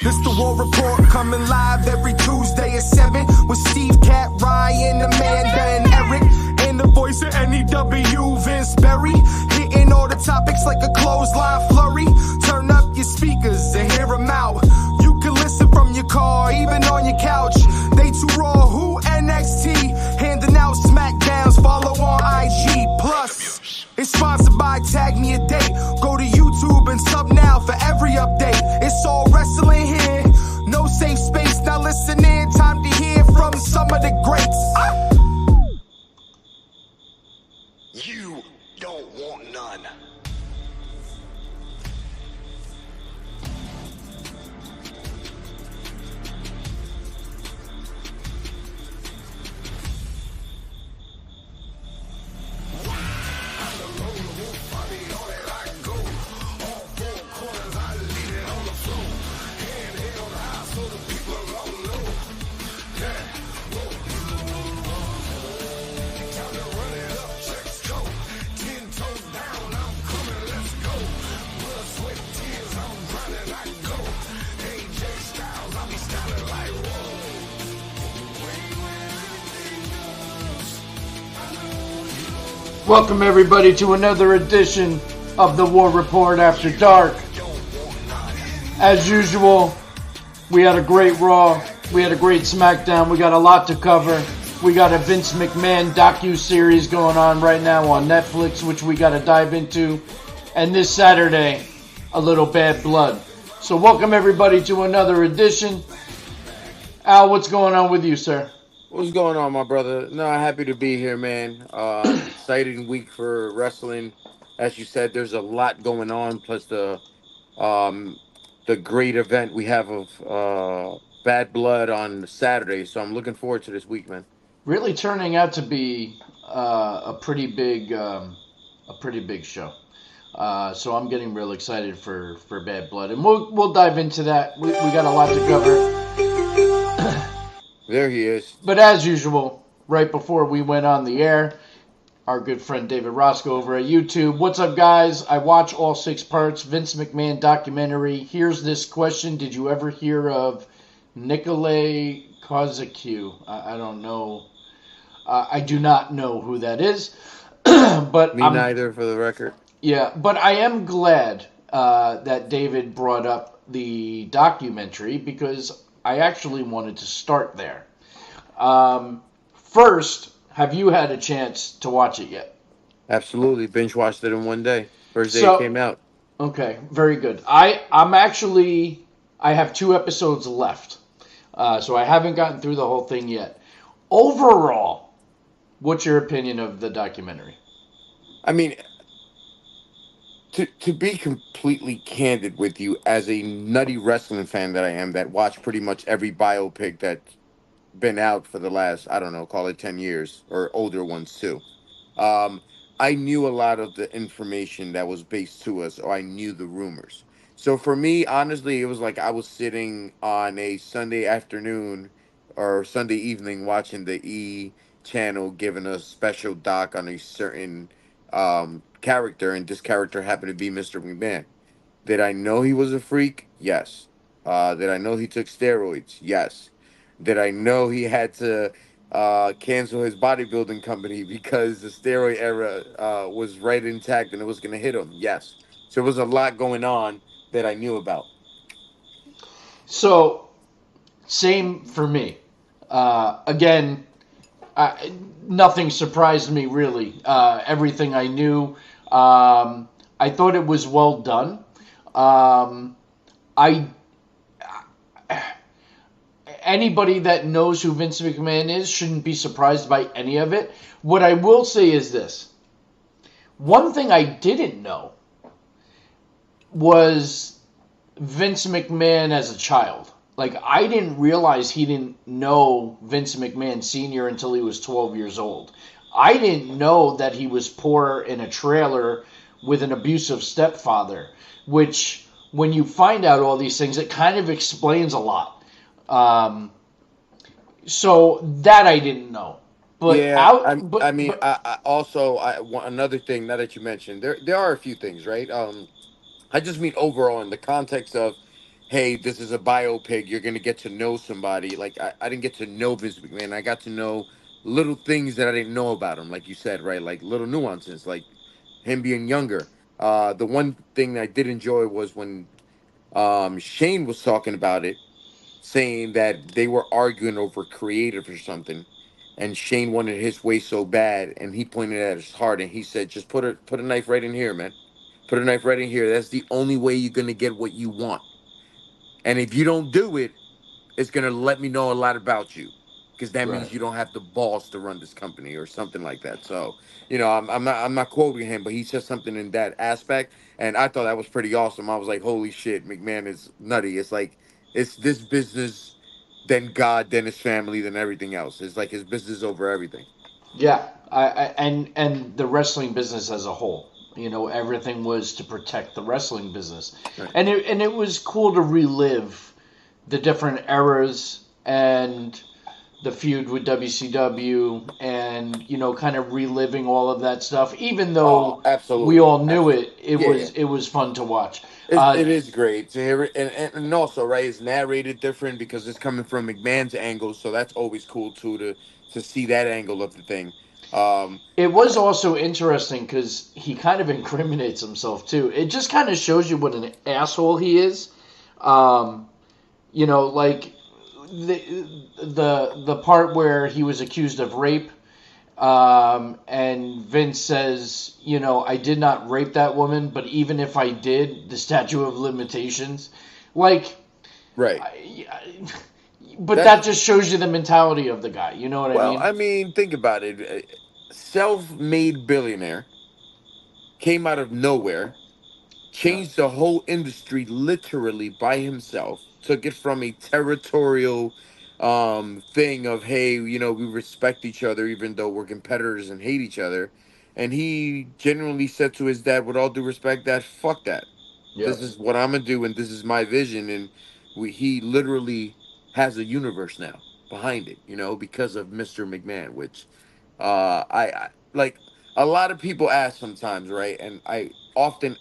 This the War Report coming live every Tuesday at 7 with Steve, Cat, Ryan, Amanda, and Eric. And the voice of NEW, Vince Berry. Hitting all the topics like a clothesline flurry. Turn up your speakers and hear them out. You can listen from your car, even on your couch. They too raw, who NXT? Handing out SmackDowns, follow on IG. Plus, it's sponsored by Tag Me a Date. Go to YouTube and sub now for every update. It's all wrestling here. No safe space. Now listen in. Time to hear from some of the greats. You don't want none. Welcome everybody to another edition of the War Report After Dark. As usual, we had a great Raw, we had a great SmackDown, we got a lot to cover. We got a Vince McMahon docu-series going on right now on Netflix, which we got to dive into. And this Saturday, a little Bad Blood. So welcome everybody to another edition. Al, what's going on with you, sir? What's going on, my brother? No, happy to be here, man. Exciting week for wrestling. As you said, there's a lot going on. Plus the great event we have of Bad Blood on Saturday. So I'm looking forward to this week, man. Really turning out to be a pretty big show. So I'm getting real excited for Bad Blood, and we'll dive into that. We got a lot to cover. There he is. But as usual, right before we went on the air, our good friend David Roscoe over at YouTube. What's up, guys? I watch all 6 parts. Vince McMahon documentary. Here's this question. Did you ever hear of Nikolai Kozakiw? I don't know. I do not know who that is. But Me neither, for the record. Yeah, but I am glad that David brought up the documentary because I actually wanted to start there. First, have you had a chance to watch it yet? Absolutely. Binge watched it in one day. First day it came out. Okay, very good. I have 2 episodes left. So I haven't gotten through the whole thing yet. Overall, what's your opinion of the documentary? I mean, to be completely candid with you, as a nutty wrestling fan that I am, that watched pretty much every biopic that's been out for the last, I don't know, call it 10 years, or older ones too. I knew a lot of the information that was based to us, or I knew the rumors. So for me, honestly, it was like I was sitting on a Sunday afternoon or Sunday evening watching the E channel giving a special doc on a certain character, and this character happened to be Mr. McMahon. Did I know he was a freak? Yes. Did I know he took steroids? Yes. Did I know he had to cancel his bodybuilding company because the steroid era was right intact and it was going to hit him? Yes. So there was a lot going on that I knew about. So, same for me. Again, nothing surprised me really. Everything I knew. I thought it was well done. Anybody that knows who Vince McMahon is shouldn't be surprised by any of it. What I will say is this. One thing I didn't know was Vince McMahon as a child. Like, I didn't realize he didn't know Vince McMahon Sr. until he was 12 years old. I didn't know that he was poor in a trailer with an abusive stepfather, which, when you find out all these things, it kind of explains a lot. So that I didn't know. But yeah, another thing, now that you mentioned, there are a few things, right? I just mean overall in the context of hey, this is a biopic. You're gonna get to know somebody. Like I didn't get to know Vince McMahon. I got to know little things that I didn't know about him, like you said, right? Like little nuances, like him being younger. The one thing I did enjoy was when Shane was talking about it, saying that they were arguing over creative or something, and Shane wanted his way so bad, and he pointed at his heart, and he said, "Just put a knife right in here, man. Put a knife right in here. That's the only way you're gonna get what you want. And if you don't do it, it's gonna let me know a lot about you, because that Right. means you don't have the balls to run this company or something like that." So, I'm not quoting him, but he said something in that aspect, and I thought that was pretty awesome. I was like, "Holy shit, McMahon is nutty." It's like it's this business, then God, then his family, then everything else. It's like his business over everything. Yeah, and the wrestling business as a whole. Everything was to protect the wrestling business, Right. and it was cool to relive the different eras and the feud with WCW, and kind of reliving all of that stuff. Even Oh, though we absolutely, all knew absolutely. it, it Yeah, yeah. was it was fun to watch. It, it is great to hear it, and also right, it's narrated different because it's coming from McMahon's angle, so that's always cool too to see that angle of the thing. Um, It was also interesting because he kind of incriminates himself too. It just kind of shows you what an asshole he is. Um, like the part where he was accused of rape, and Vince says, I did not rape that woman, but even if I did, the statute of limitations, like, right. but That's that just shows you the mentality of the guy. You know what I well, mean? I mean, think about it. Self-made billionaire came out of nowhere, Yeah. changed the whole industry literally by himself, took it from a territorial thing of, hey, we respect each other even though we're competitors and hate each other. And he genuinely said to his dad, with all due respect, that fuck that. This Yep. is what I'm gonna do, and this is my vision. And he literally has a universe now behind it, because of Mr. McMahon, which I like. A lot of people ask sometimes, right? And I often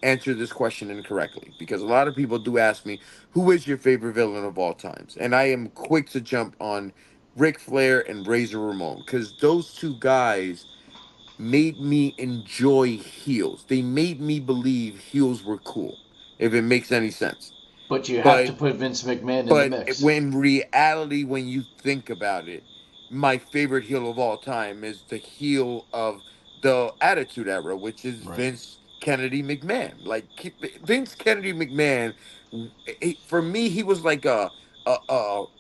answer this question incorrectly, because a lot of people do ask me, who is your favorite villain of all times? And I am quick to jump on Ric Flair and Razor Ramon, because those two guys made me enjoy heels. They made me believe heels were cool, if it makes any sense. But you have to But put Vince McMahon in the but mix. when reality, when you think about it, my favorite heel of all time is the heel of the Attitude Era, which is Right. Vince Kennedy McMahon. Like Vince Kennedy McMahon, for me, he was like a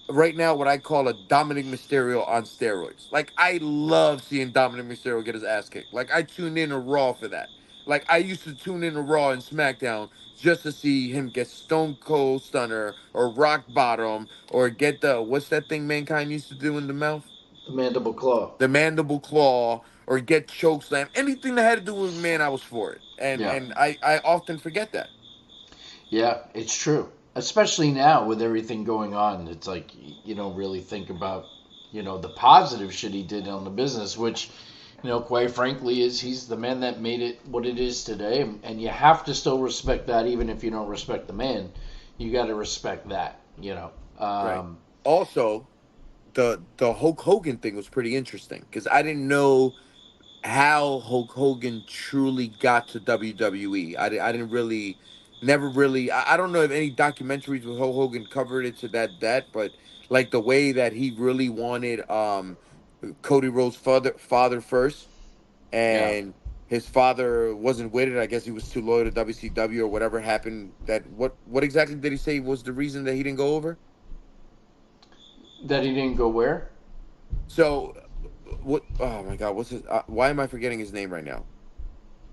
right now what I call a Dominic Mysterio on steroids. Like I love seeing Dominic Mysterio get his ass kicked. Like I tune in to Raw for that. Like I used to tune in to Raw and SmackDown just to see him get Stone Cold Stunner or Rock Bottom or get the what's that thing Mankind used to do in the mouth? The mandible claw. The mandible claw, or get choke slam. Anything that had to do with man, I was for it. And Yeah. and I often forget that. Yeah, it's true. Especially now with everything going on, it's like you don't really think about, the positive shit he did on the business, which, quite frankly, is he's the man that made it what it is today, and you have to still respect that, even if you don't respect the man. You got to respect that, Right. Also, the Hulk Hogan thing was pretty interesting because I didn't know how Hulk Hogan truly got to WWE. I didn't really, never really. I don't know if any documentaries with Hulk Hogan covered it to that, but like the way that he really wanted Cody Rhodes' father first, Yeah. and his father wasn't with it. I guess he was too loyal to WCW or whatever happened. That what exactly did he say was the reason that he didn't go over? That he didn't go where? So what? Oh my God, what's his? Why am I forgetting his name right now?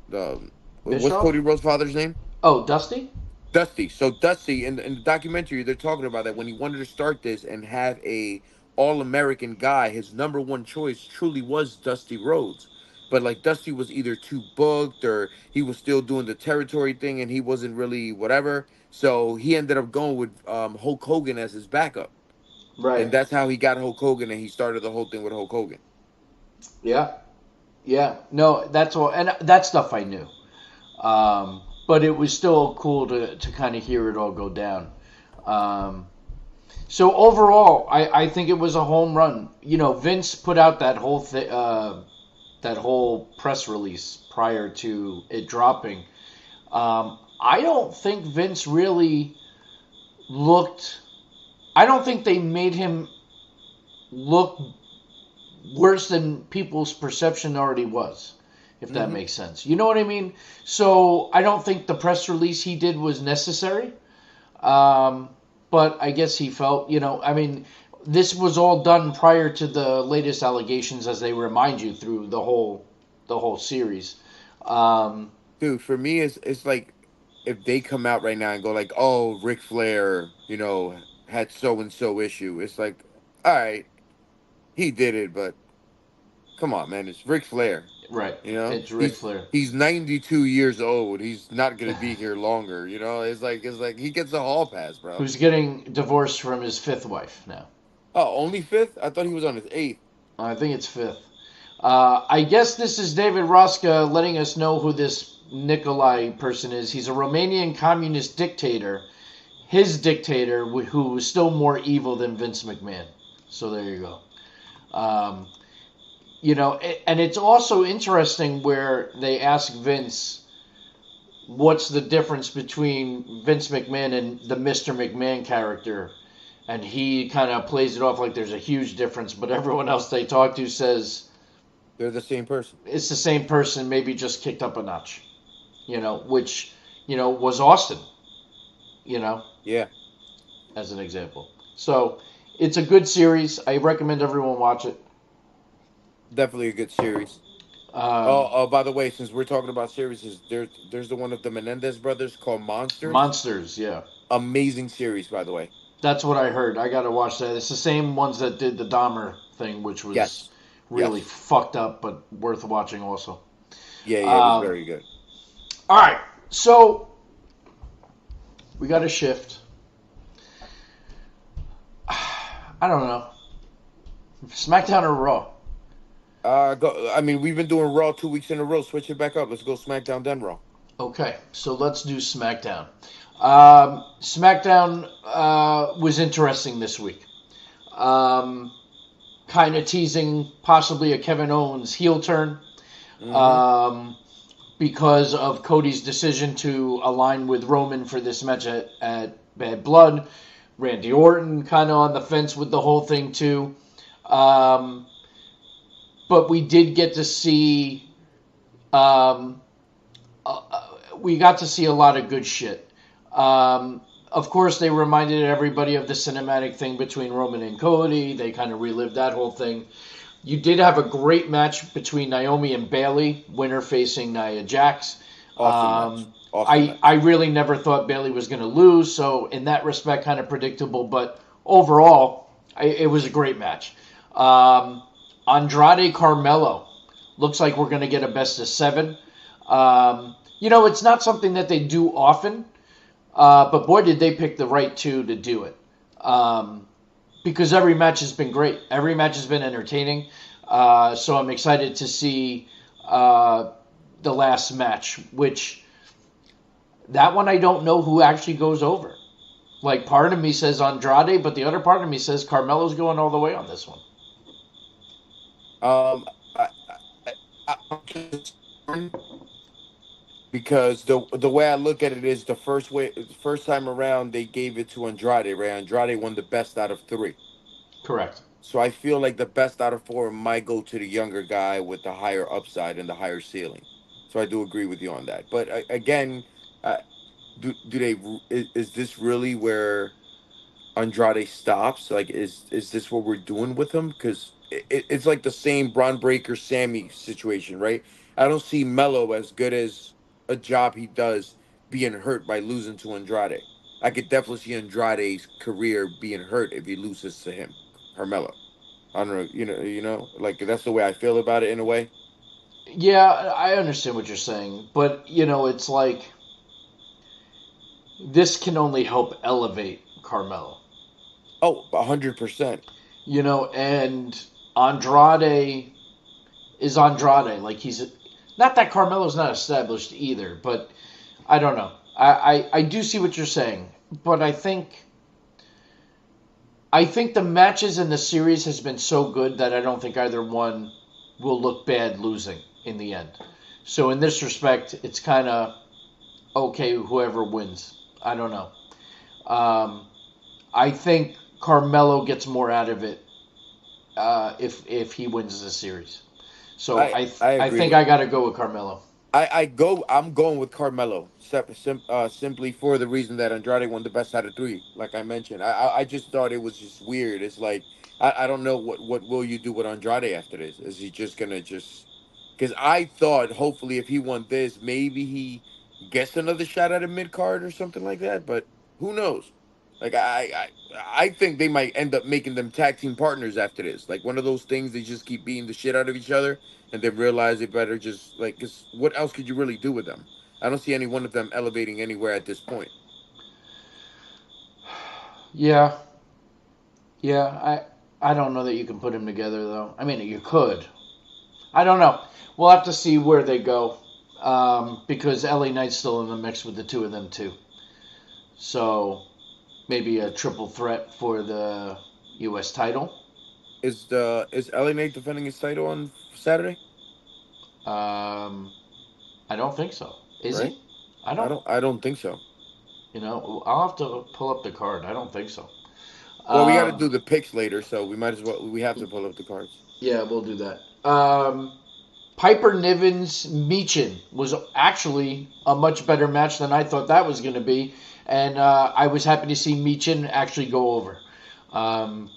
The what's Bischoff? Cody Rhodes' father's name? Oh, Dusty? Dusty. So Dusty in the documentary, they're talking about that when he wanted to start this and have a all American guy, his number one choice truly was Dusty Rhodes. But like Dusty was either too booked or he was still doing the territory thing and he wasn't really whatever. So he ended up going with Hulk Hogan as his backup. Right. And that's how he got Hulk Hogan, and he started the whole thing with Hulk Hogan. Yeah. Yeah. No, that's all. And that stuff I knew. But it was still cool to kind of hear it all go down. Um, so overall, I think it was a home run. Vince put out that whole press release prior to it dropping. I don't think Vince really looked. I don't think they made him look worse than people's perception already was, if that makes sense. You know what I mean? So I don't think the press release he did was necessary. But I guess he felt, this was all done prior to the latest allegations, as they remind you through the whole series. Dude, for me, it's like if they come out right now and go like, "Oh, Ric Flair, had so and so issue." It's like, all right, he did it, but come on, man, it's Ric Flair. Right. You know, It's Ric Flair. he's 92 years old. He's not gonna be here longer. It's like he gets a hall pass, bro. Who's getting divorced from his fifth wife now. Oh, only fifth? I thought he was on his eighth. I think it's fifth. I guess this is David Roska letting us know who this Nikolai person is. He's a Romanian communist dictator. His dictator, who is still more evil than Vince McMahon. So there you go. And it's also interesting where they ask Vince, what's the difference between Vince McMahon and the Mr. McMahon character? And he kind of plays it off like there's a huge difference, but everyone else they talk to says they're the same person. It's the same person, maybe just kicked up a notch. Which, was Austin. Yeah. As an example. So, it's a good series. I recommend everyone watch it. Definitely a good series. By the way, since we're talking about series, there's the one of the Menendez brothers called Monsters. Monsters, yeah. Amazing series, by the way. That's what I heard. I got to watch that. It's the same ones that did the Dahmer thing, which was really fucked up, but worth watching also. Yeah, it was very good. All right, so we got a shift. I don't know. SmackDown or Raw? We've been doing Raw 2 weeks in a row. Switch it back up. Let's go SmackDown, then Raw. Okay, so let's do SmackDown. SmackDown was interesting this week. Kind of teasing possibly a Kevin Owens heel turn. Because of Cody's decision to align with Roman for this match at Bad Blood. Randy Orton kind of on the fence with the whole thing too. But we did get to see we got to see a lot of good shit. Of course, they reminded everybody of the cinematic thing between Roman and Cody. They kind of relived that whole thing. You did have a great match between Naomi and Bayley, winner facing Nia Jax. Awesome match. I really never thought Bayley was going to lose, so in that respect, kind of predictable. But overall, it was a great match. Andrade Carmelo. Looks like we're going to get a best of 7. It's not something that they do often, but boy, did they pick the right two to do it. Because every match has been great. Every match has been entertaining. So I'm excited to see the last match, which that one I don't know who actually goes over. Like, part of me says Andrade, but the other part of me says Carmelo's going all the way on this one. Because the way I look at it is the first time around they gave it to Andrade, right? Andrade won the best out of 3. Correct. So I feel like the best out of 4 might go to the younger guy with the higher upside and the higher ceiling. So I do agree with you on that. But again, is this really where Andrade stops? Like, is this what we're doing with him? Because it's like the same Braun Breaker Sammy situation, right? I don't see Melo as good as a job he does being hurt by losing to Andrade. I could definitely see Andrade's career being hurt if he loses to him, Carmelo. I don't know, like that's the way I feel about it in a way. Yeah, I understand what you're saying, but it's like this can only help elevate Carmelo. Oh, 100%. And Andrade is Andrade. Like, not that Carmelo's not established either, but I don't know. I do see what you're saying, but I think I think the matches in the series has been so good that I don't think either one will look bad losing in the end. So in this respect, it's kind of okay whoever wins. I don't know. I think Carmelo gets more out of it if he wins the series. So I I agree think with I got to go with Carmelo. I'm going with Carmelo, simply for the reason that Andrade won the best out of three. Like I mentioned, I just thought it was just weird. It's like I don't know what will you do with Andrade after this? Is he just gonna just? Because I thought hopefully if he won this, maybe he gets another shot at a mid card or something like that. But who knows? Like I think they might end up making them tag team partners after this. Like one of those things they just keep beating the shit out of each other and they realize they better just like, cause what else could you really do with them? I don't see any one of them elevating anywhere at this point. Yeah, yeah. I don't know that you can put them together though. I mean, you could. I don't know. We'll have to see where they go because LA Knight's still in the mix with the two of them too. So maybe a triple threat for the U.S. title. Is LA Knight defending his title on Saturday? Um, I don't think so. Is Right? he? I don't. I don't think so. I'll have to pull up the card. I don't think so. Well, we got to Um, do the picks later, so we might as well. We have to pull up the cards. yeah, we'll do that. Piper Niven's Meechin was actually a much better match than I thought that was going to be, and I was happy to see Meechin actually go over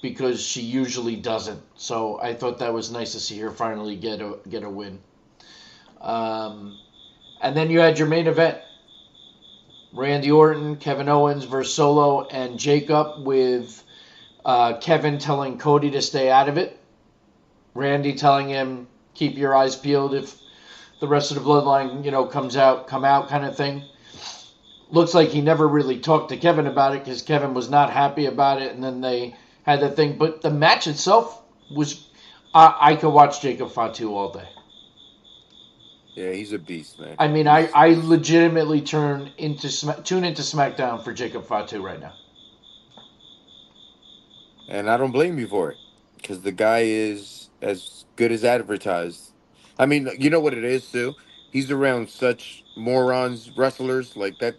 because she usually doesn't. So I thought that was nice to see her finally get a win. And then you had your main event: Randy Orton, Kevin Owens versus Solo and Jacob, with Kevin telling Cody to stay out of it. Randy telling him, keep your eyes peeled if the rest of the bloodline, come out kind of thing. Looks like he never really talked to Kevin about it because Kevin was not happy about it, and then they had the thing. But the match itself was, I could watch Jacob Fatu all day. Yeah, he's a beast, man. I mean, I legitimately tune into SmackDown for Jacob Fatu right now. And I don't blame you for it, because the guy is as good as advertised. I mean, you know what it is too. He's around such morons wrestlers like that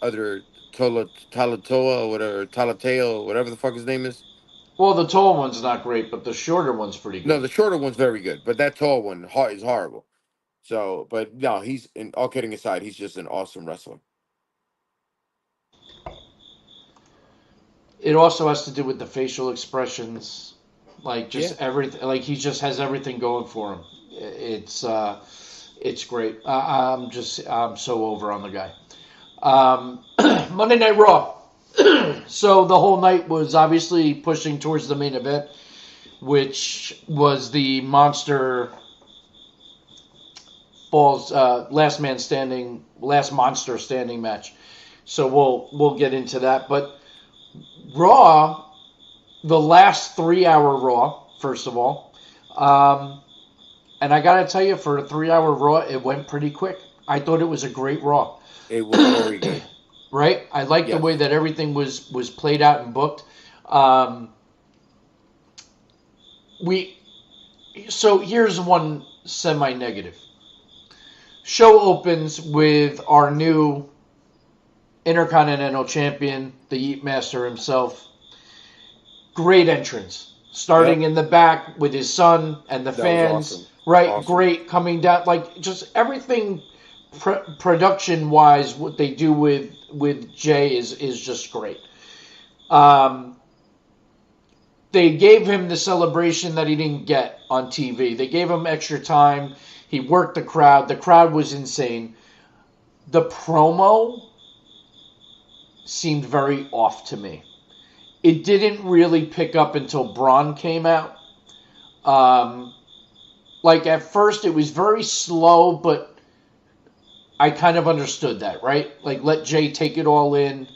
other Talatoa or whatever Talateo, whatever the fuck his name is. Well, the tall one's not great, but the shorter one's pretty No, good. the shorter one's very good, but that tall one is horrible. So, but no, he's in all kidding aside, he's just an awesome wrestler. It also has to do with the facial expressions, like Yeah. just everything. Like he just has everything going for him. It's great. I'm so over on the guy. Monday Night Raw. So the whole night was obviously pushing towards the main event, which was the Monster Falls last monster standing match. So we'll get into that, but Raw, the last 3 hour Raw, first of all. And I got to tell you, for a 3 hour Raw, it went pretty quick. I thought it was a great Raw. It was very good. Right? I like the Yes. way that everything was played out and booked. So here's one semi-negative. Show opens with our new Intercontinental Champion, the Yeet Master himself. Great entrance. Starting in the back with his son and the That was fans. awesome. Right, Awesome. great. Coming down, like, just everything production-wise, what they do with Jay is just great. They gave him the celebration that he didn't get on TV. They gave him extra time. He worked the crowd. The crowd was insane. The promo seemed very off to me. It didn't really pick up until Braun came out. Like at first it was very slow, but I kind of understood that, right? Like let Jay take it all in.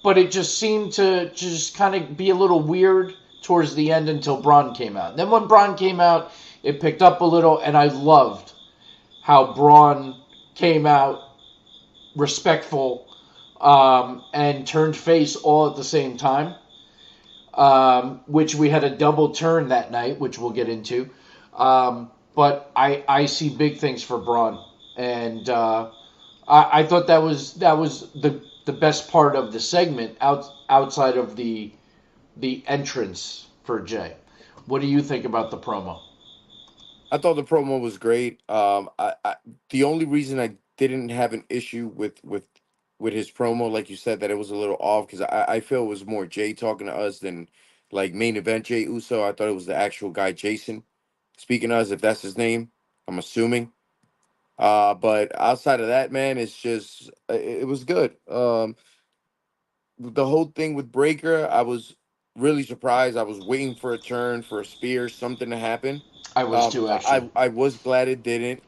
But it just seemed to just kind of be a little weird towards the end until Braun came out. Then when Braun came out, it picked up a little, and I loved how Braun came out respectful and turned face all at the same time, which we had a double turn that night, which we'll get into. But I see big things for Braun, and I thought that was the best part of the segment outside of the entrance for Jay. What do you think about the promo? I thought the promo was great. The only reason I didn't have an issue with his promo, like you said, that it was a little off because I feel it was more Jay talking to us than like main event Jay Uso. I thought it was the actual guy Jason speaking to us, if that's his name. I'm assuming. But outside of that, man, it's just it was good. The whole thing with Breaker, I was really surprised. I was waiting for a turn, for a spear, something to happen. I was too, actually. I was glad it didn't.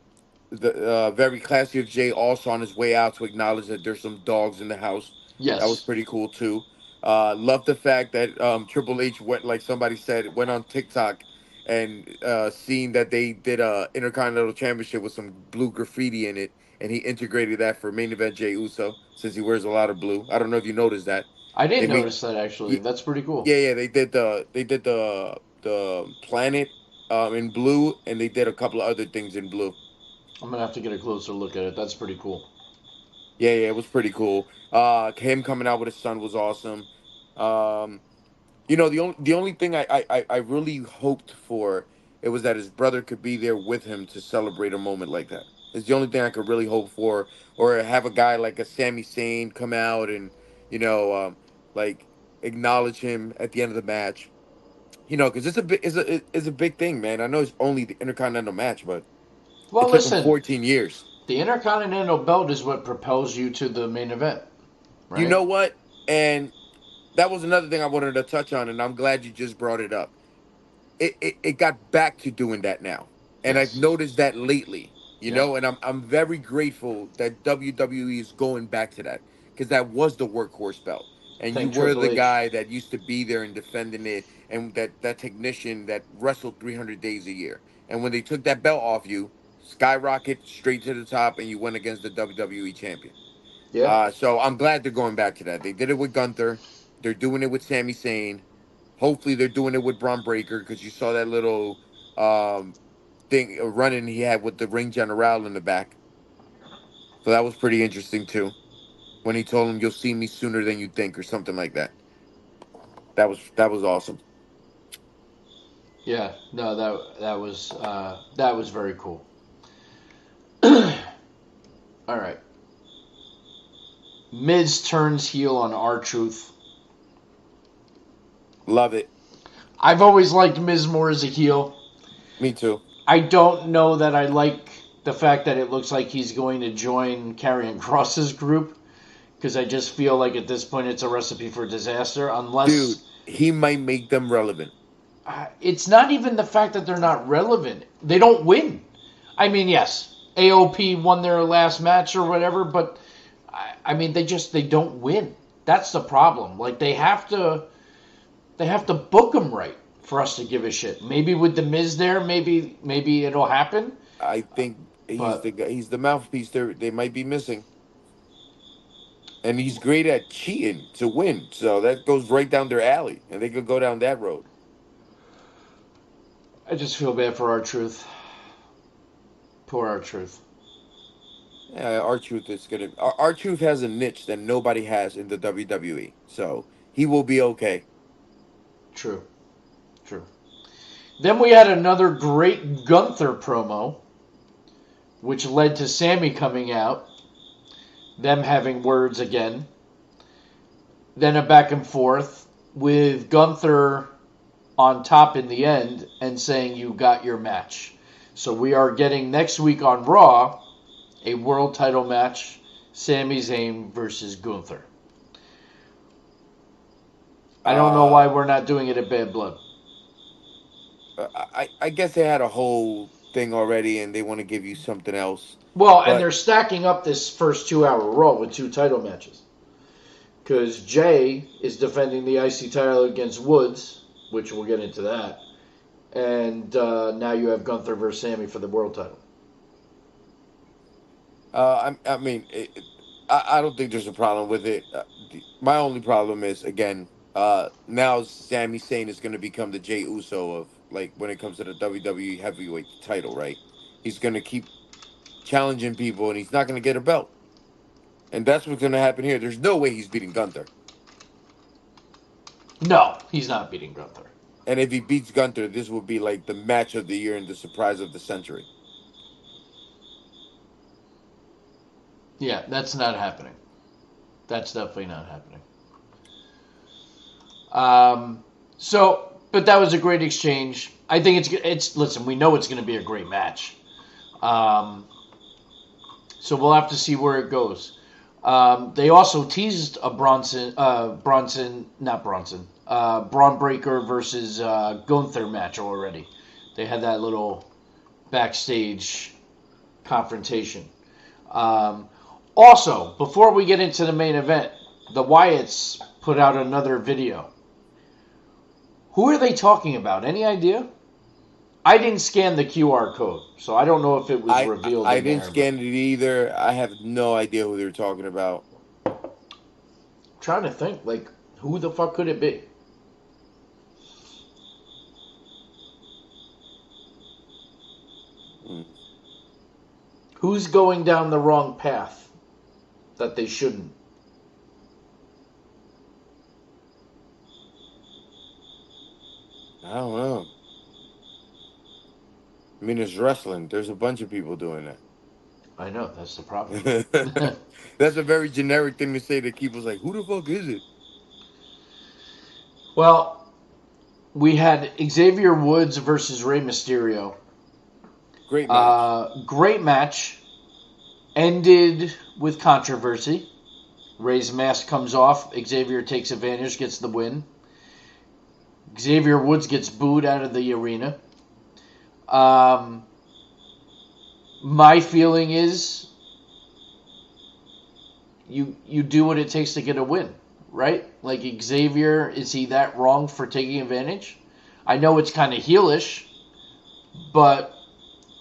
The very classy of Jay also on his way out to acknowledge that there's some dogs in the house. That was Yes, pretty cool too. Love the fact that Triple H went, like somebody said, went on TikTok and seen that they did a Intercontinental Championship with some blue graffiti in it, and he integrated that for main event Jay Uso since he wears a lot of blue. I don't know if you noticed that. I They didn't made notice that actually. Ye- That's pretty cool. yeah, yeah, they did the planet in blue, and they did a couple of other things in blue. I'm gonna have to get a closer look at it. That's pretty cool. Yeah, yeah, it was pretty cool. Him coming out with his son was awesome. Um, the only thing I really hoped for it was that his brother could be there with him to celebrate a moment like that. It's the only thing I could really hope for, or have a guy like a Sami Zayn come out and you know, like acknowledge him at the end of the match. Because it's a big thing, man. I know it's only the Intercontinental match, but Well, it took him listen, 14 years. the Intercontinental Belt is what propels you to the main event, You right? know what? And that was another thing I wanted to touch on, and I'm glad you just brought it up. It got back to doing that now, and I've Yes. noticed that lately. Yeah. And I'm very grateful that WWE is going back to that because that was the workhorse belt, and you Thank were Triple the H. guy that used to be there and defending it, and that technician that wrestled 300 days a year. And when they took that belt off you, skyrocket straight to the top, and you went against the WWE champion. Yeah. So I'm glad they're going back to that. They did it with Gunther. They're doing it with Sami Zayn. Hopefully, they're doing it with Braun Breaker because you saw that little um, thing running he had with the ring general in the back. So that was pretty interesting too. When he told him, "You'll see me sooner than you think," or something like that. That was awesome. Yeah. No, that was very cool. All right. Miz turns heel on R-Truth. Love it. I've always liked Miz more as a heel. Me too. I don't know that I like the fact that it looks like he's going to join Karrion Cross's group because I just feel like at this point it's a recipe for disaster. Dude, Unless he might make them relevant. it's not even the fact that they're not relevant; they don't win. I mean, yes, AOP won their last match or whatever, but I mean they don't win. That's the problem. Like they have to book them right for us to give a shit. Maybe with the Miz there, maybe it'll happen. I think he's But the guy. He's the mouthpiece. They might be missing. And he's great at cheating to win. So that goes right down their alley, and they could go down that road. I just feel bad for R-Truth. Poor R-Truth. Yeah, our truth is gonna. Our truth has a niche that nobody has in the WWE, so he will be okay. True. True. Then we had another great Gunther promo, which led to Sammy coming out, them having words again. Then a back and forth with Gunther on top in the end and saying you got your match. So we are getting next week on Raw a world title match, Sami Zayn versus Gunther. I don't know Uh, why we're not doing it at Bad Blood. I guess they had a whole thing already, and they want to give you something else. Well, and But they're stacking up this first 2 hour Raw with two title matches. Because Jay is defending the IC title against Woods, which we'll get into that. And now you have Gunther versus Sammy for the world title. I mean, I don't think there's a problem with it. My only problem is again, now Sami Zayn is going to become the Jey Uso of like when it comes to the WWE Heavyweight title, right? He's going to keep challenging people, and he's not going to get a belt, and that's what's going to happen here. There's no way he's beating Gunther, No, he's not beating Gunther. and if he beats Gunther, this will be like the match of the year and the surprise of the century. Yeah, that's not happening. That's definitely not happening. But that was a great exchange. I think it's. Listen, we know it's going to be a great match. So we'll have to see where it goes. They also teased a Braun Breaker versus Gunther match already. They had that little backstage confrontation. Also, before we get into the main event, the Wyatts put out another video. Who are they talking about? Any idea? I didn't scan the QR code, so I don't know if it was revealed. I didn't scan it either. I have no idea who they were talking about. I'm trying to think, like, who the fuck could it be? Who's going down the wrong path that they shouldn't? I don't know. I mean, it's wrestling. There's a bunch of people doing that. I know, that's the problem. That's a very generic thing to say that people's like, who the fuck is it? Well, we had Xavier Woods versus Rey Mysterio. Great match. Great match. Ended with controversy. Rey's mask comes off. Xavier takes advantage, gets the win. Xavier Woods gets booed out of the arena. My feeling is you do what it takes to get a win, right? Like Xavier, is he that wrong for taking advantage? I know it's kind of heelish, but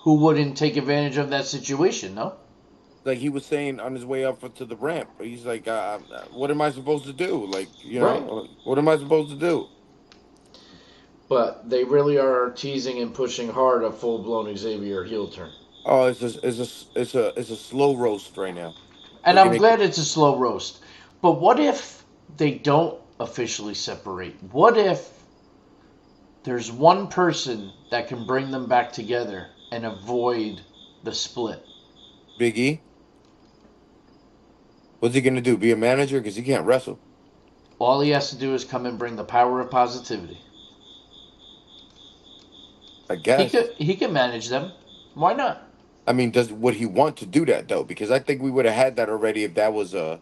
who wouldn't take advantage of that situation, no? Like he was saying on his way up to the ramp, he's like, "What am I supposed to do? Like, you know, Right. what am I supposed to do?" But they really are teasing and pushing hard a full-blown Xavier heel turn. Oh, it's a slow roast right now. And They're I'm gonna- glad it's a slow roast. But what if they don't officially separate? What if there's one person that can bring them back together and avoid the split? Big E. What's he gonna do? Be a manager? Because he can't wrestle. All he has to do is come and bring the power of positivity. I guess. He can manage them. Why not? I mean, would he want to do that though? Because I think we would have had that already if that was a.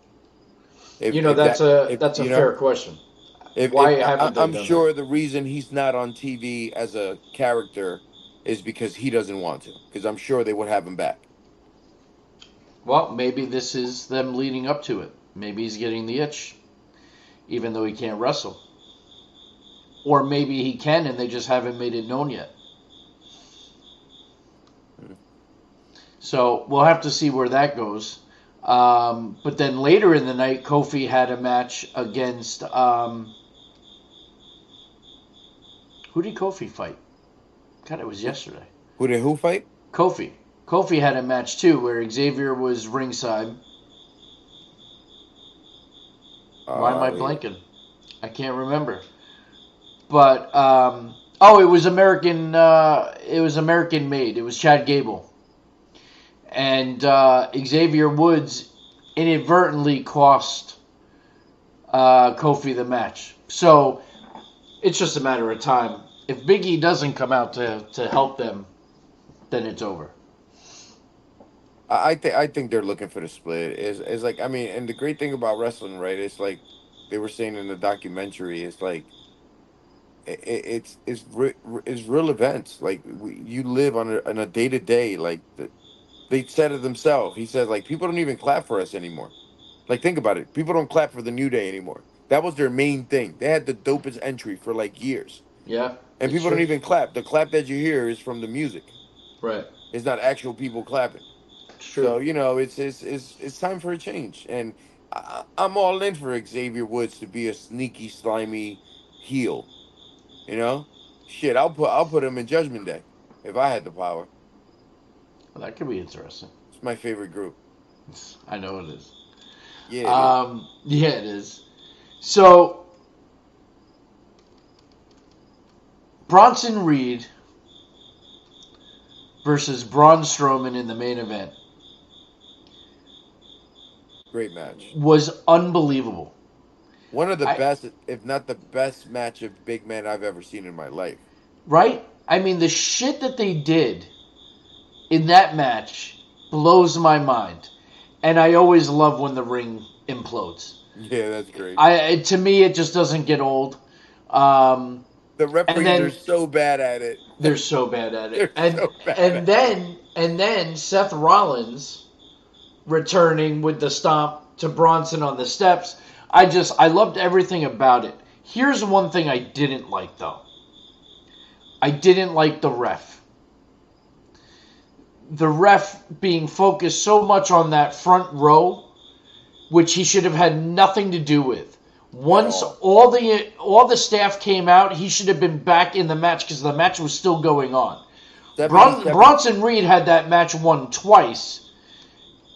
That's a fair question. Why haven't they I'm done sure the reason he's not on TV as a character is because he doesn't want to. Because I'm sure they would have him back. Well, maybe this is them leading up to it. Maybe he's getting the itch, even though he can't wrestle. Or maybe he can and they just haven't made it known yet. So we'll have to see where that goes. But then later in the night, Kofi had a match against... who did Kofi fight? God, it was yesterday. Who did who fight? Kofi. Kofi had a match too where Xavier was ringside. Why am I blanking? I can't remember. But it was American. It was American made. It was Chad Gable, and Xavier Woods inadvertently cost Kofi the match. So it's just a matter of time. If Big E doesn't come out to help them, then it's over. I think they're looking for the split. Is like, I mean, and the great thing about wrestling, right? It's like they were saying in the documentary. It's like it's real events. Like you live on a day to day. Like they said it themselves. He said like people don't even clap for us anymore. Like think about it. People don't clap for the New Day anymore. That was their main thing. They had the dopest entry for like years. Yeah. And people don't even clap. The clap that you hear is from the music. Right. It's not actual people clapping. true. So it's time for a change, and I'm all in for Xavier Woods to be a sneaky, slimy heel. You know, shit, I'll put him in Judgment Day if I had the power. Well, that could be interesting. It's my favorite group. I know it is. Yeah, it is. Yeah, it is. So Bronson Reed versus Braun Strowman in the main event Great match. was unbelievable. One of the I, best, if not the best match of big men I've ever seen in my life. right? I mean, the shit that they did in that match blows my mind. And I always love when the ring implodes. Yeah, that's great. To me, it just doesn't get old. The referees then- are so bad at it. They're so bad at it. They're so bad and at then Seth Rollins returning with the stomp to Bronson on the steps. I loved everything about it. Here's one thing I didn't like though. I didn't like the ref. The ref being focused so much on that front row, which he should have had nothing to do with. Once all the staff came out, he should have been back in the match because the match was still going on. Bronson Reed had that match won twice,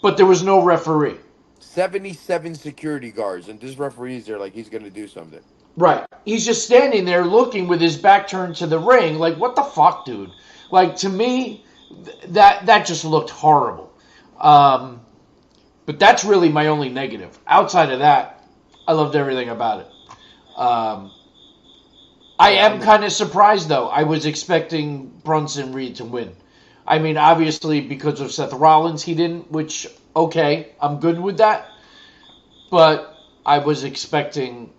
but there was no referee. 77 security guards, and this referee's there like he's going to do something. Right. He's just standing there looking with his back turned to the ring. Like, what the fuck, dude? Like, to me, that just looked horrible. But that's really my only negative. Outside of that, I loved everything about it. I am kind of surprised, though. I was expecting Bronson Reed to win. I mean, obviously, because of Seth Rollins, he didn't, which, okay, I'm good with that. But I was expecting...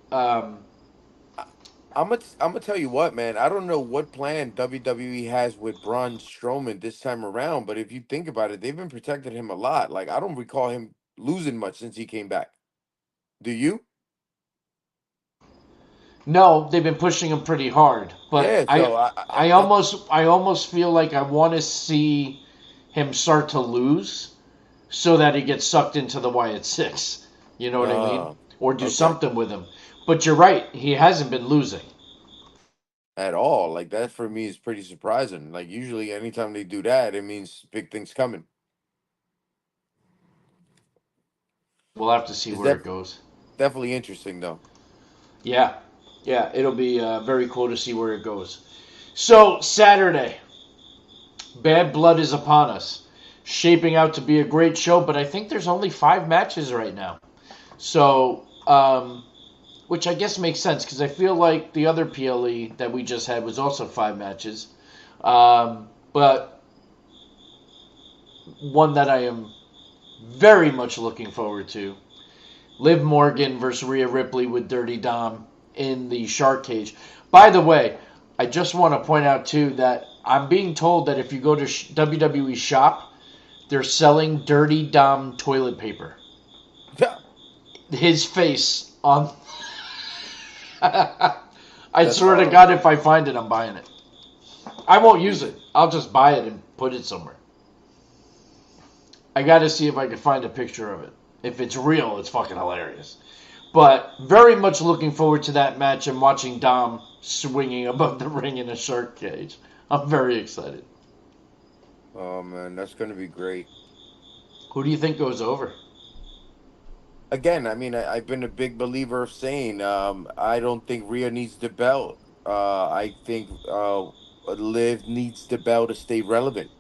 I'm gonna tell you what, man. I don't know what plan WWE has with Braun Strowman this time around, but if you think about it, they've been protecting him a lot. Like I don't recall him losing much since he came back. Do you? No, they've been pushing him pretty hard, but Yeah, so I almost feel like I want to see him start to lose, so that he gets sucked into the Wyatt Six. You know what I mean? Or do something with him. But you're right, he hasn't been losing at all. Like that for me is pretty surprising. Like usually, anytime they do that, it means big things coming. We'll have to see where it goes. Definitely interesting, though. Yeah, it'll be very cool to see where it goes. So, Saturday, Bad Blood is upon us. Shaping out to be a great show, but I think there's only 5 matches right now. So, which I guess makes sense, because I feel like the other PLE that we just had was also 5 matches. But one that I am very much looking forward to, Liv Morgan versus Rhea Ripley with Dirty Dom in the Shark Cage. By the way, I just want to point out too that I'm being told that if you go to WWE Shop, they're selling Dirty Dom toilet paper. His face on. I swear to God, if I find it, I'm buying it. I won't use it. I'll just buy it and put it somewhere. I got to see if I can find a picture of it. If it's real, it's fucking hilarious. But very much looking forward to that match and watching Dom swinging above the ring in a shark cage. I'm very excited. Oh, man, that's going to be great. Who do you think goes over? Again, I mean, I've been a big believer of saying I don't think Rhea needs the belt. I think Liv needs the belt to stay relevant.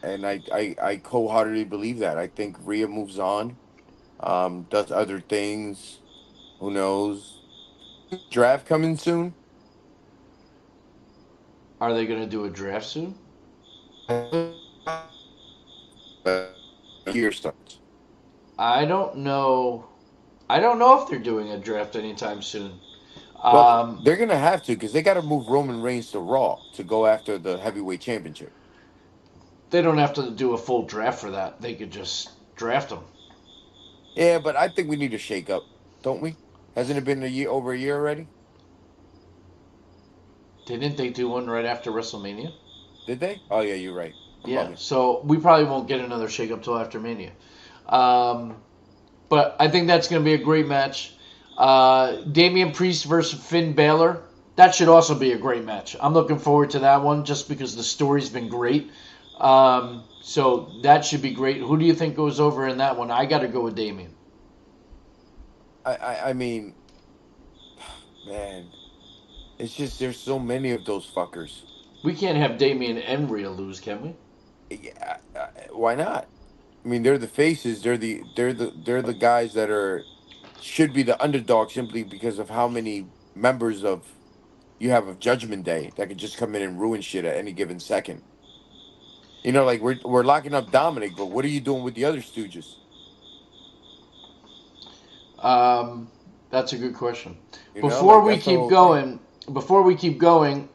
And I wholeheartedly believe that. I think Rhea moves on, does other things. Who knows? Draft coming soon? Are they going to do a draft soon? Year starts. I don't know. I don't know if they're doing a draft anytime soon. Well, they're going to have to because they got to move Roman Reigns to Raw to go after the heavyweight championship. They don't have to do a full draft for that. They could just draft them. Yeah, but I think we need a shake-up, don't we? Hasn't it been over a year already? Didn't they do one right after WrestleMania? Did they? Oh, yeah, you're right. Yeah, above me. so we probably won't get another shakeup till after Mania. Um, but I think that's going to be a great match. Damian Priest versus Finn Balor. That should also be a great match. I'm looking forward to that one just because the story's been great. So that should be great. Who do you think goes over in that one? I got to go with Damian. I mean, man, it's just there's so many of those fuckers. We can't have Damian and Rhea lose, can we? Yeah, why not? I mean, they're the faces. They're the guys that are should be the underdog simply because of how many members of you have of Judgment Day that could just come in and ruin shit at any given second. You know, like we're locking up Dominic, but what are you doing with the other Stooges? Um, that's a good question. You know, Before like we that's the keep whole thing. going, before we keep going,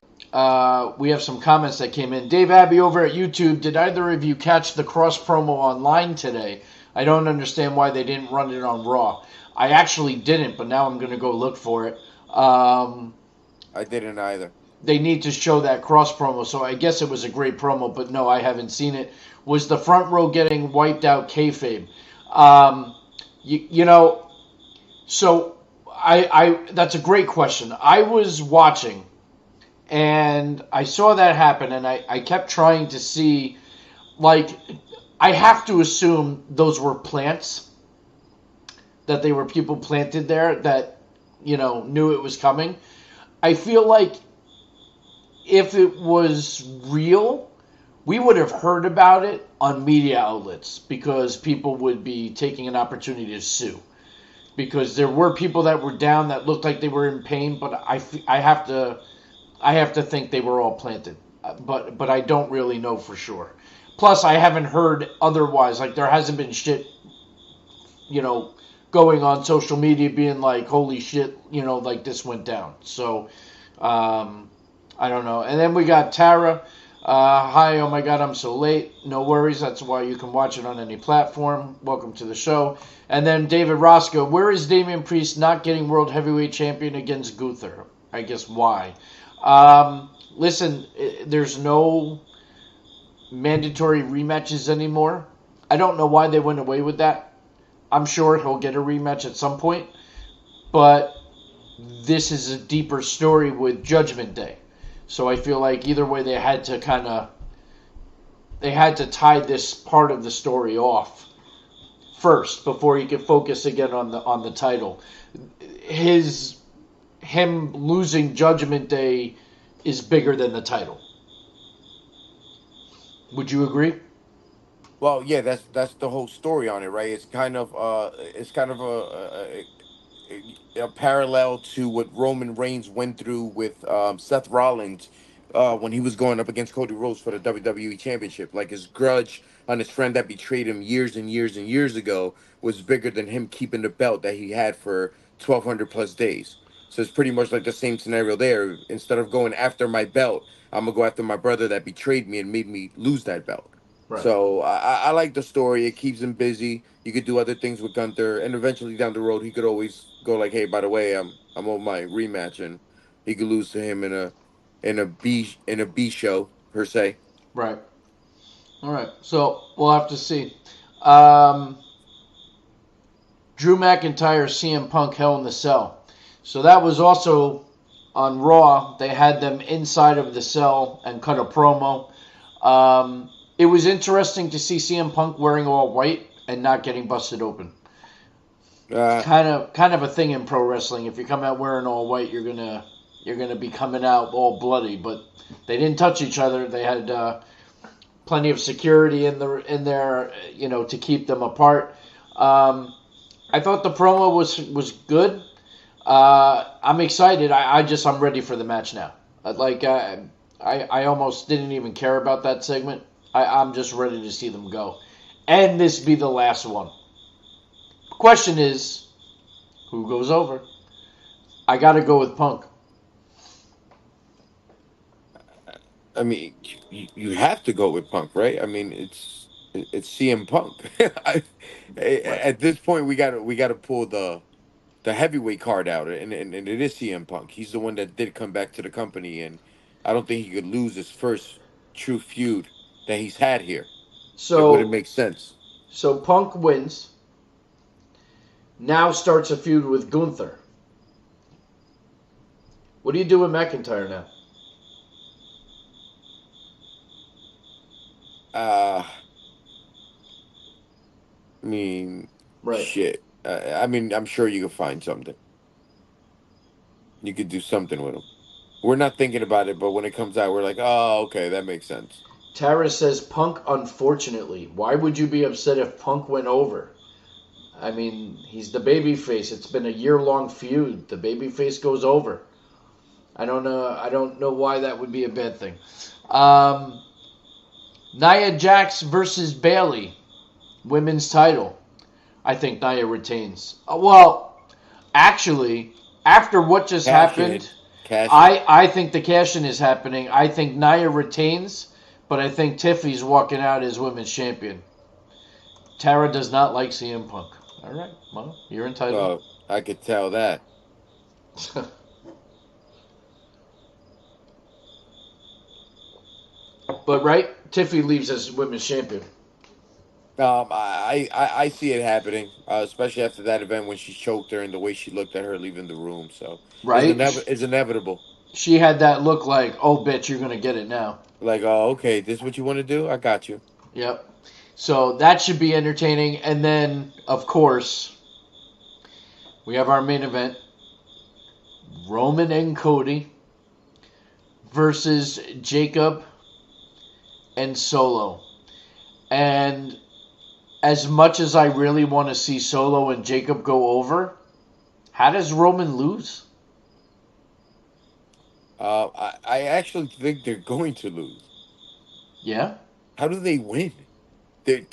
we have some comments that came in. Dave Abbey over at YouTube. Did either of you catch the cross promo online today? I don't understand why they didn't run it on Raw. I actually didn't, but now I'm going to go look for it. I didn't either. They need to show that cross promo, so I guess it was a great promo, but no, I haven't seen it. Was the front row getting wiped out kayfabe? Um, you know, so I that's a great question. I was watching and I saw that happen, and I kept trying to see, like, I have to assume those were plants, that they were people planted there that, knew it was coming. I feel like if it was real, we would have heard about it on media outlets because people would be taking an opportunity to sue. Because there were people that were down that looked like they were in pain, but I have to think they were all planted, but I don't really know for sure. Plus, I haven't heard otherwise. Like there hasn't been shit, you know, going on social media being like, "Holy shit," like this went down. So, I don't know. And then we got Tara. Hi, oh my God, I'm so late. No worries. That's why you can watch it on any platform. Welcome to the show. And then David Roscoe. Where is Damian Priest not getting World Heavyweight Champion against Gunther? I guess why? Listen, there's no mandatory rematches anymore. I don't know why they went away with that. I'm sure he'll get a rematch at some point, but this is a deeper story with Judgment Day. So I feel like either way they had to tie this part of the story off first before he could focus again on the title. Him losing Judgment Day is bigger than the title. Would you agree? Well, yeah, that's the whole story on it, right? It's kind of a parallel to what Roman Reigns went through with Seth Rollins when he was going up against Cody Rhodes for the WWE Championship. Like his grudge on his friend that betrayed him years and years and years ago was bigger than him keeping the belt that he had for 1,200 plus days. So it's pretty much like the same scenario there. Instead of going after my belt, I'm gonna go after my brother that betrayed me and made me lose that belt. Right. So I like the story. It keeps him busy. You could do other things with Gunther, and eventually down the road, he could always go like, "Hey, by the way, I'm on my rematch," and he could lose to him in a B show per se. Right. All right. So we'll have to see. Um, Drew McIntyre, CM Punk, Hell in the Cell. So that was also on Raw. They had them inside of the cell and cut a promo. It was interesting to see CM Punk wearing all white and not getting busted open. Uh, Kind of a thing in pro wrestling. If you come out wearing all white, you're gonna be coming out all bloody. But they didn't touch each other. They had plenty of security in there, to keep them apart. I thought the promo was good. I'm excited. I'm ready for the match now. I almost didn't even care about that segment. I'm just ready to see them go, and this be the last one. Question is, who goes over? I got to go with Punk. I mean, you have to go with Punk, right? I mean, it's CM Punk. Right. At this point, we got to pull the heavyweight card out, and it is CM Punk. He's the one that did come back to the company, and I don't think he could lose his first true feud that he's had here. It wouldn't So make sense. so Punk wins. Now starts a feud with Gunther. What do you do with McIntyre now? Uh, I mean, Right. shit. I mean, I'm sure you could find something. You could do something with him. We're not thinking about it, but when it comes out, we're like, oh, okay, that makes sense. Tara says Punk, unfortunately. Why would you be upset if Punk went over? I mean, he's the babyface. It's been a year-long feud. The babyface goes over. I don't know. I don't know why that would be a bad thing. Nia Jax versus Bayley, women's title. I think Nia retains. Well, actually, after what just Cash in. happened, Cash in. I think the cash-in is happening. I think Nia retains, but I think Tiffy's walking out as women's champion. Tara does not like CM Punk. All right, well, you're entitled. Well, I could tell that. But right, Tiffy leaves as women's champion. I see it happening, especially after that event when she choked her and the way she looked at her leaving the room. So Right? it's inevitable. She had that look like, oh, bitch, you're gonna get it now. Like, oh, okay, this is what you want to do? I got you. Yep. So that should be entertaining. And then, of course, we have our main event: Roman and Cody versus Jacob and Solo. And as much as I really want to see Solo and Jacob go over, how does Roman lose? I actually think they're going to lose. Yeah? How do they win? They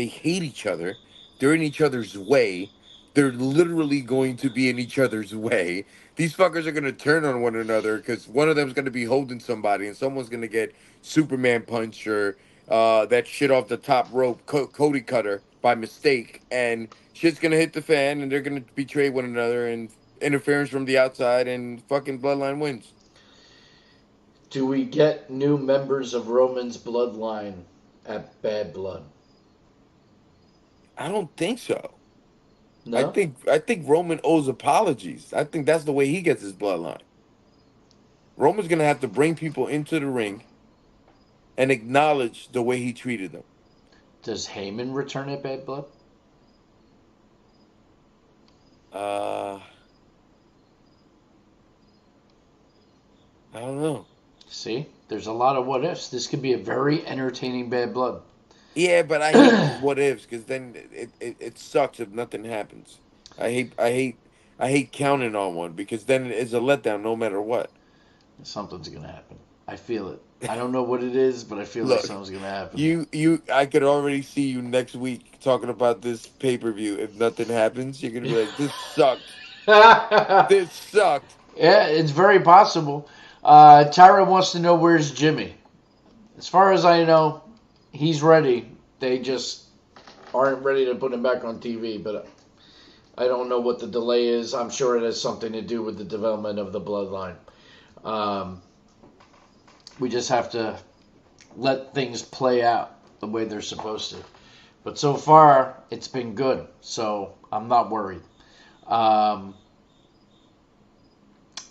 hate each other. They're in each other's way. They're literally going to be in each other's way. These fuckers are going to turn on one another because one of them's going to be holding somebody and someone's going to get Superman punch or that shit off the top rope, Cody Cutter, by mistake. And shit's going to hit the fan and they're going to betray one another and interference from the outside and fucking Bloodline wins. Do we get new members of Roman's bloodline at Bad Blood? I don't think so. No? I think Roman owes apologies. I think that's the way he gets his bloodline. Roman's gonna have to bring people into the ring and acknowledge the way he treated them. Does Heyman return at Bad Blood? I don't know. See? There's a lot of what ifs. This could be a very entertaining Bad Blood. Yeah, but I hate these what ifs because then it sucks if nothing happens. I hate counting on one because then it's a letdown no matter what. Something's going to happen. I feel it. I don't know what it is, but I feel Look, like something's going to happen. I could already see you next week talking about this pay-per-view. If nothing happens, you're gonna be like, "This sucked. This sucked." Yeah, it's very possible. Tyra wants to know where's Jimmy. As far as I know, he's ready. They just aren't ready to put him back on TV, but I don't know what the delay is. I'm sure it has something to do with the development of the bloodline. We just have to let things play out the way they're supposed to. But so far, it's been good, so I'm not worried.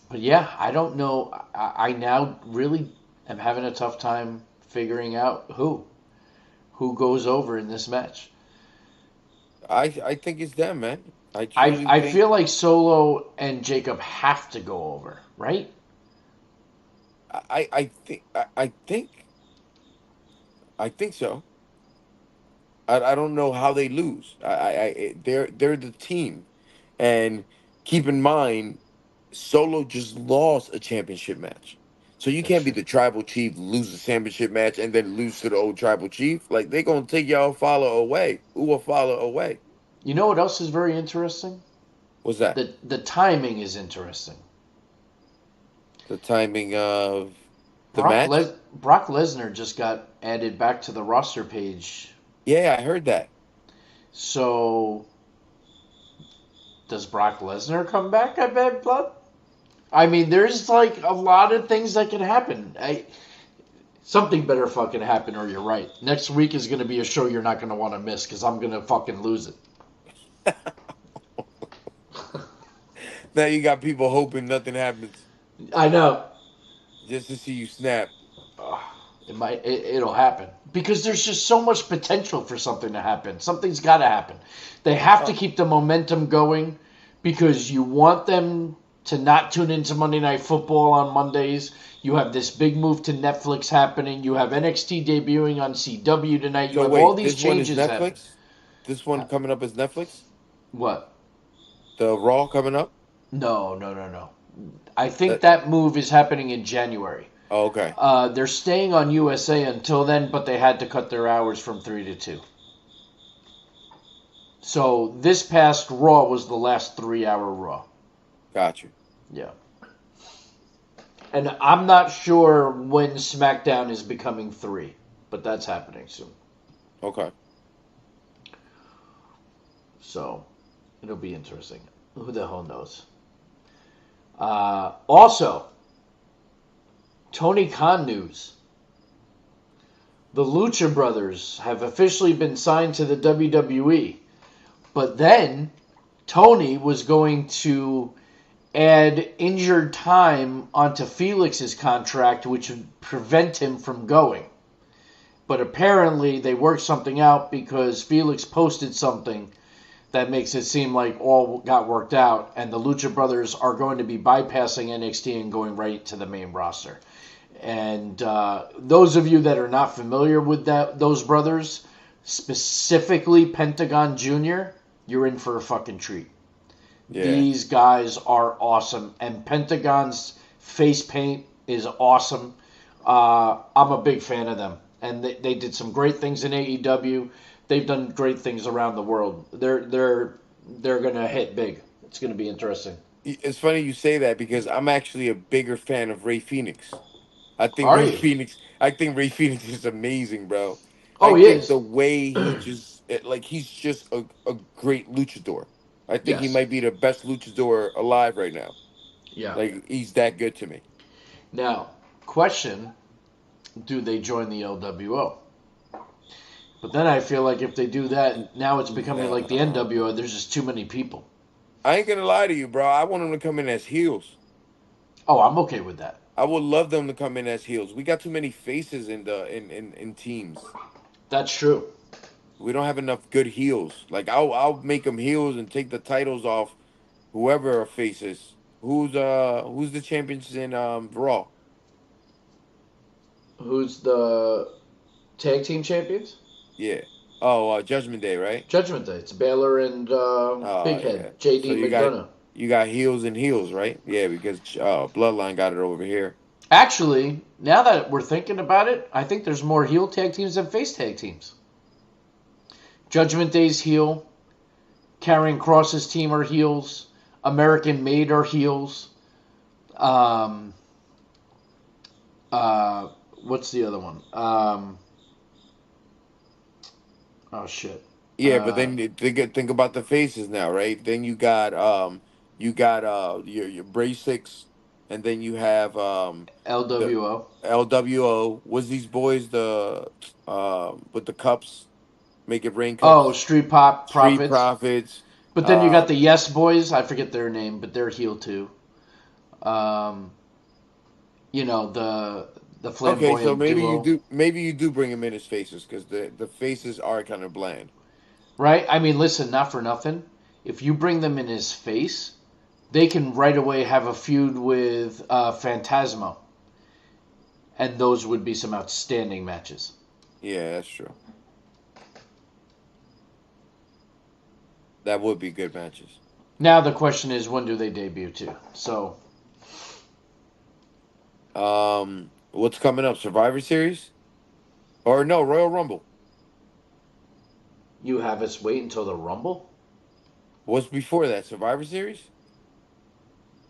But yeah, I don't know. I now really am having a tough time figuring out who goes over in this match. I think it's them, man. I feel like Solo and Jacob have to go over, right? I think so. I don't know how they lose. They're the team, and keep in mind, Solo just lost a championship match, so you can't be the tribal chief, lose the championship match, and then lose to the old tribal chief. Like they gonna take y'all follow away. Who will follow away? You know what else is very interesting? What's that? The timing is interesting. The timing of the Brock match. Brock Lesnar just got added back to the roster page. Yeah, I heard that. So, does Brock Lesnar come back at Bad Blood? I mean, there's like a lot of things that can happen. Something better fucking happen, or you're right. Next week is going to be a show you're not going to want to miss because I'm going to fucking lose it. Now you got people hoping nothing happens I know. just to see you snap. It'll happen because there's just so much potential for something to happen. Something's got to happen. They have to keep the momentum going because you want them to not tune into Monday Night Football on Mondays. You have this big move to Netflix happening. You have NXT debuting on CW tonight. You So have wait, all these this one is changes happening. Netflix? This one coming up is Netflix? What? The Raw coming up? No. I think that move is happening in January. Oh, okay. They're staying on USA until then, but they had to cut their hours from 3 to 2. So this past Raw was the last 3-hour Raw. Got you. Yeah. And I'm not sure when SmackDown is becoming 3, but that's happening soon. Okay. So it'll be interesting. Who the hell knows? Also, Tony Khan news. The Lucha Brothers have officially been signed to the WWE. But then Tony was going to add injured time onto Felix's contract, which would prevent him from going. But apparently they worked something out because Felix posted something that makes it seem like all got worked out, and the Lucha Brothers are going to be bypassing NXT and going right to the main roster. And those of you that are not familiar with those brothers, specifically Pentagon Jr., you're in for a fucking treat. Yeah. These guys are awesome, and Pentagon's face paint is awesome. I'm a big fan of them, and they did some great things in AEW. They've done great things around the world. They're gonna hit big. It's gonna be interesting. It's funny you say that because I'm actually a bigger fan of Rey Fenix. I think Rey Fenix is amazing, bro. Oh, I he think is. the way he's just a great luchador. I think he might be the best luchador alive right now. Yeah. Like, he's that good to me. Now, question, do they join the LWO? But then I feel like if they do that, now it's becoming like the NWO. There's just too many people. I ain't going to lie to you, bro. I want them to come in as heels. Oh, I'm okay with that. I would love them to come in as heels. We got too many faces in teams. That's true. We don't have enough good heels. Like, I'll make them heels and take the titles off whoever are faces. Who's the champions in Raw? Who's the tag team champions? Yeah. Oh, Judgment Day, right? Judgment Day. It's Baylor and Big Head, JD so McDonough. You got heels and heels, right? Yeah, because Bloodline got it over here. Actually, now that we're thinking about it, I think there's more heel tag teams than face tag teams. Judgment Day's heel. Karrion Kross's team are heels. American Made are heels. What's the other one? Oh shit. Yeah, but then think about the faces now, right? Then you got your Bray-Six, and then you have LWO. LWO. Was these boys the with the cups? Make it rain cups. Oh, Street Profits. Street Profits. But then you got the Yes Boys. I forget their name, but they're heel too. You know, the flamboyant. Okay, so duo. maybe you do bring them in as faces because the faces are kind of bland. Right? I mean, listen, not for nothing. If you bring them in as face, they can right away have a feud with Phantasmo. And those would be some outstanding matches. Yeah, that's true. That would be good matches. Now the question is, when do they debut too? So, what's coming up? Survivor Series, or no, Royal Rumble? You have us wait until the Rumble? What's before that? Survivor Series?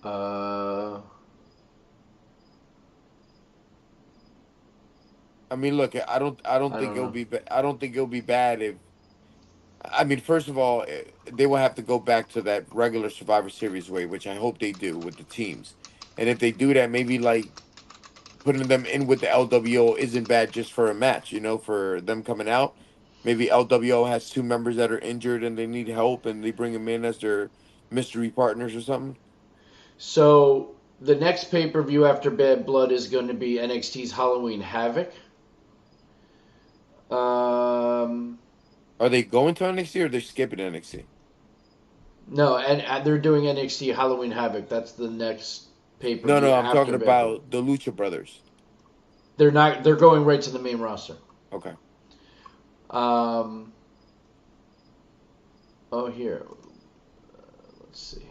I mean, look, I don't think it'll be bad if. I mean, first of all, they will have to go back to that regular Survivor Series way, which I hope they do with the teams. And if they do that, maybe like putting them in with the LWO isn't bad just for a match, you know, for them coming out. Maybe LWO has two members that are injured and they need help and they bring them in as their mystery partners or something. So the next pay per view after Bad Blood is going to be NXT's Halloween Havoc. Are they going to NXT or they're skipping NXT? No, and they're doing NXT Halloween Havoc. That's the next pay per No, view no, I'm after talking Bad Blood. about the Lucha Brothers. They're not. They're going right to the main roster. Okay. Oh, here. Let's see.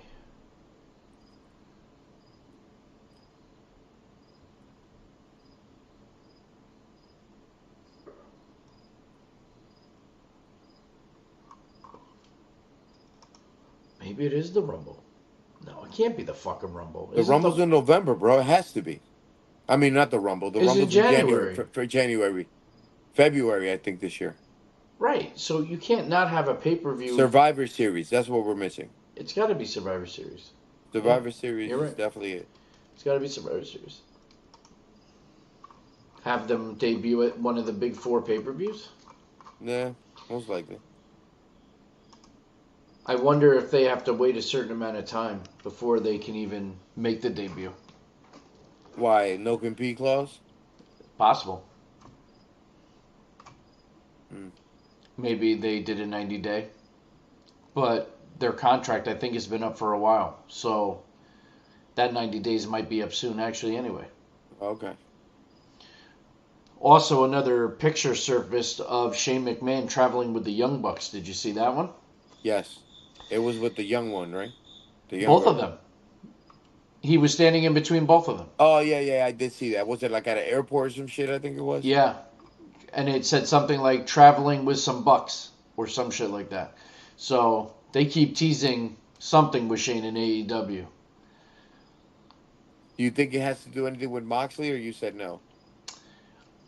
Maybe it is the Rumble. No, it can't be the fucking Rumble. The Rumble's in November, bro. It has to be. I mean, not the Rumble. The It's in Rumble's in January. For January. February, I think, this year. Right. So you can't not have a pay per view. Survivor Series. That's what we're missing. It's got to be Survivor Series. Survivor Series you're is right. definitely it. It's got to be Survivor Series. Have them debut at one of the big four pay per views? Nah, most likely. I wonder if they have to wait a certain amount of time before they can even make the debut. Why? No compete clause? Possible. Hmm. Maybe they did a 90-day. But their contract, I think, has been up for a while. So that 90 days might be up soon, actually, anyway. Okay. Also, another picture surfaced of Shane McMahon traveling with the Young Bucks. Did you see that one? Yes. It was with the young one, right? The young Both guy. of them. He was standing in between both of them. Oh, yeah, I did see that. Was it like at an airport or some shit, I think it was? Yeah. And it said something like traveling with some Bucks or some shit like that. So they keep teasing something with Shane in AEW. Do you think it has to do anything with Moxley or you said no?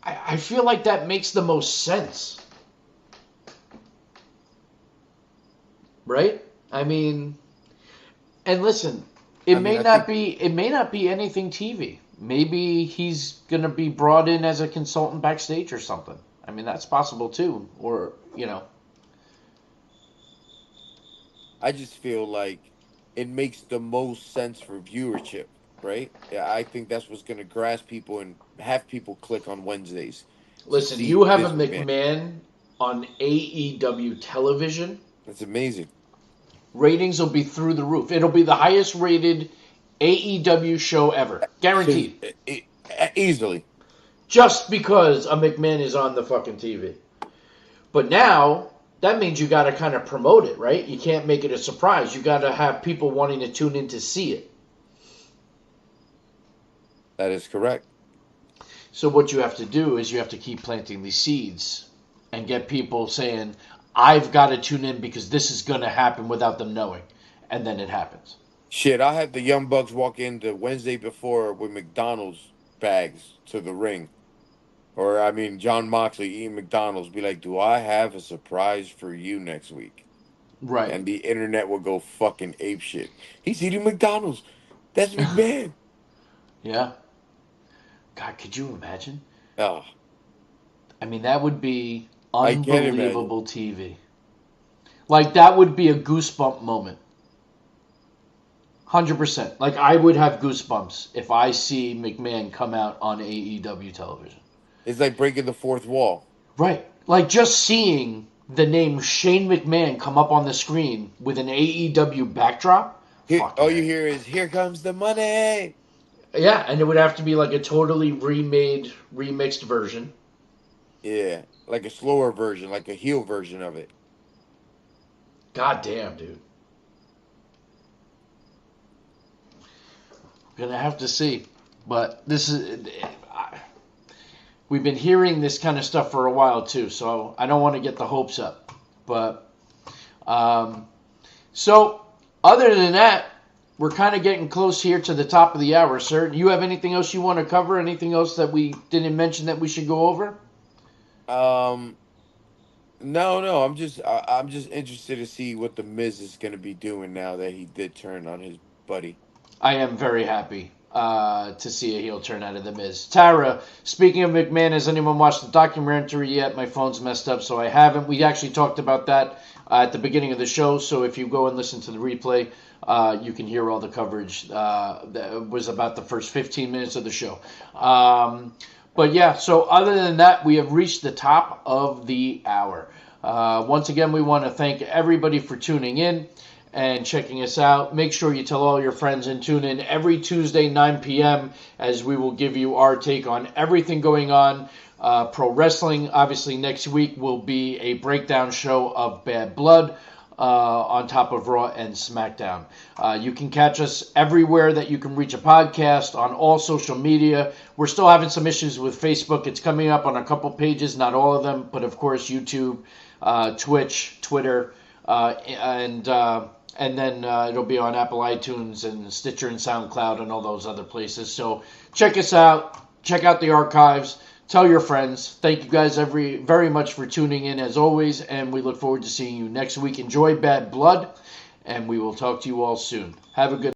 I feel like that makes the most sense. Right? I mean, and listen, it may not be anything TV. Maybe he's going to be brought in as a consultant backstage or something. I mean, that's possible too. Or, you know. I just feel like it makes the most sense for viewership, right? Yeah, I think that's what's going to grasp people and have people click on Wednesdays. to Listen, see you have a this McMahon on AEW television. That's amazing. Ratings will be through the roof. It'll be the highest rated AEW show ever. Guaranteed. Easily. Just because a McMahon is on the fucking TV. But now, that means you got to kind of promote it, right? You can't make it a surprise. You got to have people wanting to tune in to see it. That is correct. So what you have to do is you have to keep planting these seeds and get people saying, I've got to tune in because this is going to happen without them knowing. And then it happens. Shit, I had the Young Bucks walk in the Wednesday before with McDonald's bags to the ring. Or, I mean, John Moxley eating McDonald's. Be like, do I have a surprise for you next week? Right. And the internet will go fucking apeshit. He's eating McDonald's. That's McMahon. Yeah. God, could you imagine? Oh, I mean, that would be I can't imagine. unbelievable TV. Like, that would be a goosebump moment. 100%. Like, I would have goosebumps if I see McMahon come out on AEW television. It's like breaking the fourth wall. Right. Like, just seeing the name Shane McMahon come up on the screen with an AEW backdrop. All you hear is, here comes the money. Yeah, and it would have to be like a totally remade, remixed version. Yeah, like a slower version, like a heel version of it. God damn, dude. Gonna have to see. But this is... we've been hearing this kind of stuff for a while, too, so I don't want to get the hopes up. But, so, other than that, we're kind of getting close here to the top of the hour, sir. Do you have anything else you want to cover? Anything else that we didn't mention that we should go over? No. I'm just interested to see what the Miz is going to be doing now that he did turn on his buddy. I am very happy to see a heel turn out of The Miz. Tara, speaking of McMahon, has anyone watched the documentary yet? My phone's messed up, so I haven't. We actually talked about that at the beginning of the show, so if you go and listen to the replay, you can hear all the coverage that was about the first 15 minutes of the show. But yeah, so other than that, we have reached the top of the hour. Once again, we want to thank everybody for tuning in and checking us out. Make sure you tell all your friends and tune in every Tuesday, 9 p.m., as we will give you our take on everything going on. Pro wrestling, obviously, next week will be a breakdown show of Bad Blood on top of Raw and SmackDown. You can catch us everywhere that you can reach a podcast, on all social media. We're still having some issues with Facebook. It's coming up on a couple pages, not all of them, but of course YouTube, Twitch, Twitter, and then it'll be on Apple iTunes and Stitcher and SoundCloud and all those other places. So check us out. Check out the archives. Tell your friends. Thank you guys very much for tuning in as always, and we look forward to seeing you next week. Enjoy Bad Blood, and we will talk to you all soon. Have a good